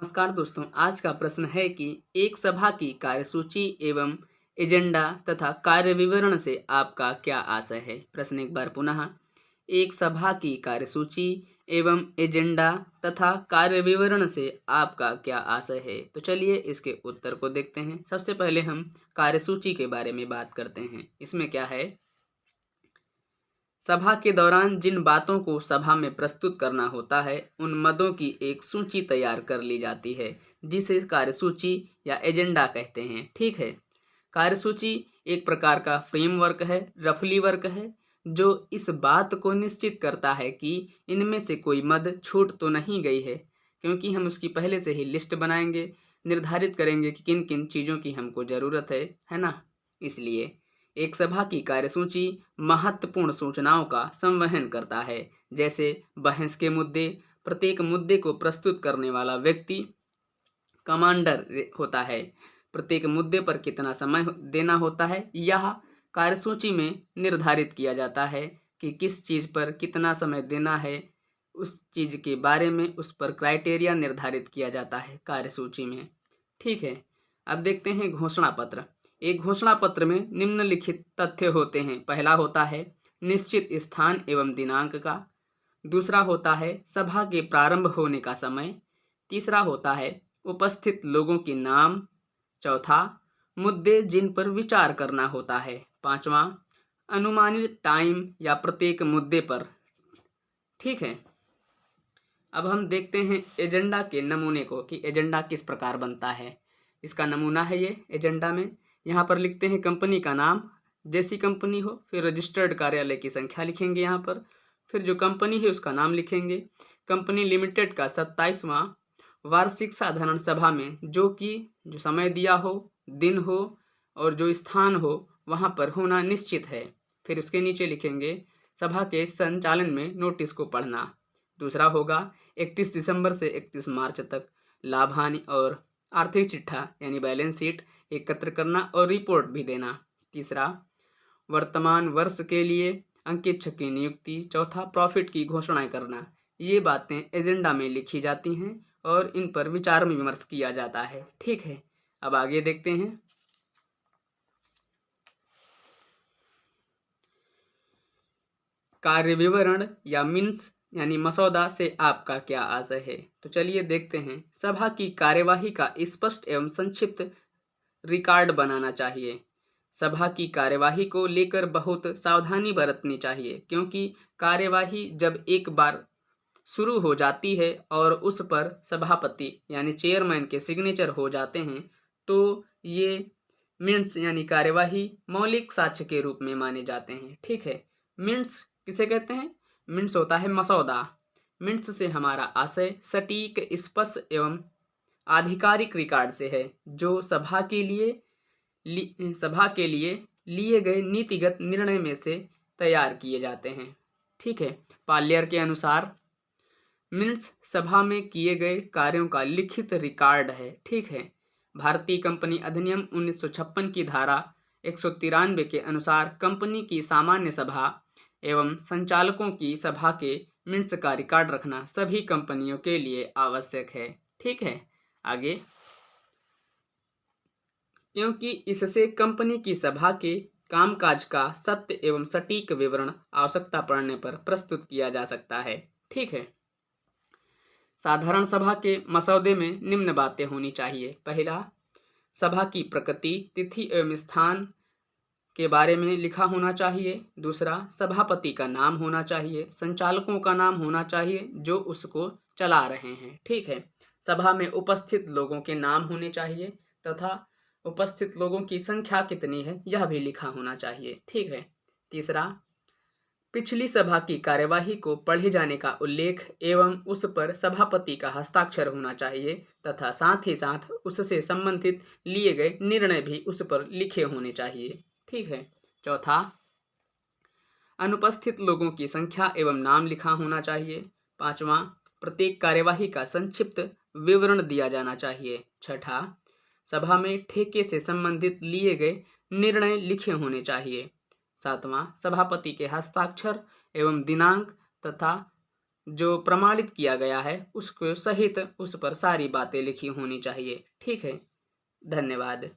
नमस्कार दोस्तों, आज का प्रश्न है कि एक सभा की कार्यसूची एवं एजेंडा तथा कार्य विवरण से आपका क्या आशय है। प्रश्न एक बार पुनः, एक सभा की कार्यसूची एवं एजेंडा तथा कार्य विवरण से आपका क्या आशय है। तो चलिए इसके उत्तर को देखते हैं। सबसे पहले हम कार्यसूची के बारे में बात करते हैं। इसमें क्या है, सभा के दौरान जिन बातों को सभा में प्रस्तुत करना होता है उन मदों की एक सूची तैयार कर ली जाती है, जिसे कार्यसूची या एजेंडा कहते हैं। ठीक है, कार्यसूची एक प्रकार का फ्रेमवर्क है, रफली वर्क है, जो इस बात को निश्चित करता है कि इनमें से कोई मद छूट तो नहीं गई है, क्योंकि हम उसकी पहले से ही लिस्ट बनाएंगे, निर्धारित करेंगे कि किन किन चीज़ों की हमको ज़रूरत है ना। इसलिए एक सभा की कार्यसूची महत्वपूर्ण सूचनाओं का संवहन करता है, जैसे बहस के मुद्दे, प्रत्येक मुद्दे को प्रस्तुत करने वाला व्यक्ति कमांडर होता है, प्रत्येक मुद्दे पर कितना समय देना होता है यह कार्यसूची में निर्धारित किया जाता है कि किस चीज़ पर कितना समय देना है। उस चीज़ के बारे में उस पर क्राइटेरिया निर्धारित किया जाता है कार्यसूची में। ठीक है, अब देखते हैं घोषणा पत्र। एक घोषणा पत्र में निम्नलिखित तथ्य होते हैं। पहला होता है निश्चित स्थान एवं दिनांक का, दूसरा होता है सभा के प्रारंभ होने का समय, तीसरा होता है उपस्थित लोगों के नाम, चौथा मुद्दे जिन पर विचार करना होता है, पांचवा अनुमानित टाइम या प्रत्येक मुद्दे पर। ठीक है, अब हम देखते हैं एजेंडा के नमूने को कि एजेंडा किस प्रकार बनता है। इसका नमूना है ये एजेंडा में। यहाँ पर लिखते हैं कंपनी का नाम, जैसी कंपनी हो, फिर रजिस्टर्ड कार्यालय की संख्या लिखेंगे यहाँ पर, फिर जो कंपनी है उसका नाम लिखेंगे। कंपनी लिमिटेड का 27वां वार्षिक साधारण सभा में जो समय दिया हो, दिन हो और जो स्थान हो वहाँ पर होना निश्चित है। फिर उसके नीचे लिखेंगे सभा के संचालन में नोटिस को पढ़ना। दूसरा होगा 31 दिसंबर से 31 मार्च तक लाभ हानि और आर्थिक चिट्ठा यानी बैलेंस शीट एकत्र करना और रिपोर्ट भी देना। तीसरा वर्तमान वर्ष के लिए अंकेक्षक की नियुक्ति। चौथा प्रॉफिट की घोषणा करना। ये बातें एजेंडा में लिखी जाती हैं और इन पर विचार विमर्श किया जाता है। ठीक है, अब आगे देखते हैं। कार्य विवरण या मिन्स यानी मसौदा से आपका क्या आशय है। तो चलिए देखते हैं। सभा की कार्यवाही का स्पष्ट एवं संक्षिप्त रिकॉर्ड बनाना चाहिए। सभा की कार्यवाही को लेकर बहुत सावधानी बरतनी चाहिए, क्योंकि कार्यवाही जब एक बार शुरू हो जाती है और उस पर सभापति यानी चेयरमैन के सिग्नेचर हो जाते हैं तो ये मिनट्स यानी कार्यवाही मौलिक साक्ष्य के रूप में माने जाते हैं। ठीक है, मिनट्स किसे कहते हैं? मिनट्स होता है मसौदा। मिनट्स से हमारा आशय सटीक, स्पष्ट एवं आधिकारिक रिकॉर्ड से है, जो सभा के लिए लिए गए नीतिगत निर्णय में से तैयार किए जाते हैं। ठीक है, पार्लियर के अनुसार मिनट्स सभा में किए गए कार्यों का लिखित रिकॉर्ड है। ठीक है, भारतीय कंपनी अधिनियम 1956 की धारा 193 के अनुसार कंपनी की सामान्य सभा एवं संचालकों की सभा के मिनट्स का रिकॉर्ड रखना सभी कंपनियों के लिए आवश्यक है। ठीक है, आगे, क्योंकि इससे कंपनी की सभा के कामकाज का सत्य एवं सटीक विवरण आवश्यकता पड़ने पर प्रस्तुत किया जा सकता है। ठीक है, साधारण सभा के मसौदे में निम्न बातें होनी चाहिए। पहला, सभा की प्रकृति, तिथि एवं स्थान के बारे में लिखा होना चाहिए। दूसरा, सभापति का नाम होना चाहिए, संचालकों का नाम होना चाहिए जो उसको चला रहे हैं। ठीक है, सभा में उपस्थित लोगों के नाम होने चाहिए तथा उपस्थित लोगों की संख्या कितनी है यह भी लिखा होना चाहिए। ठीक है, तीसरा, पिछली सभा की कार्यवाही को पढ़े जाने का उल्लेख एवं उस पर सभापति का हस्ताक्षर होना चाहिए तथा साथ ही साथ उससे संबंधित लिए गए निर्णय भी उस पर लिखे होने चाहिए। ठीक है, चौथा, अनुपस्थित लोगों की संख्या एवं नाम लिखा होना चाहिए। पांचवा, प्रत्येक कार्यवाही का संक्षिप्त विवरण दिया जाना चाहिए। छठा, सभा में ठेके से संबंधित लिए गए निर्णय लिखे होने चाहिए। सातवां, सभापति के हस्ताक्षर एवं दिनांक तथा जो प्रमाणित किया गया है उसको सहित उस पर सारी बातें लिखी होनी चाहिए। ठीक है, धन्यवाद।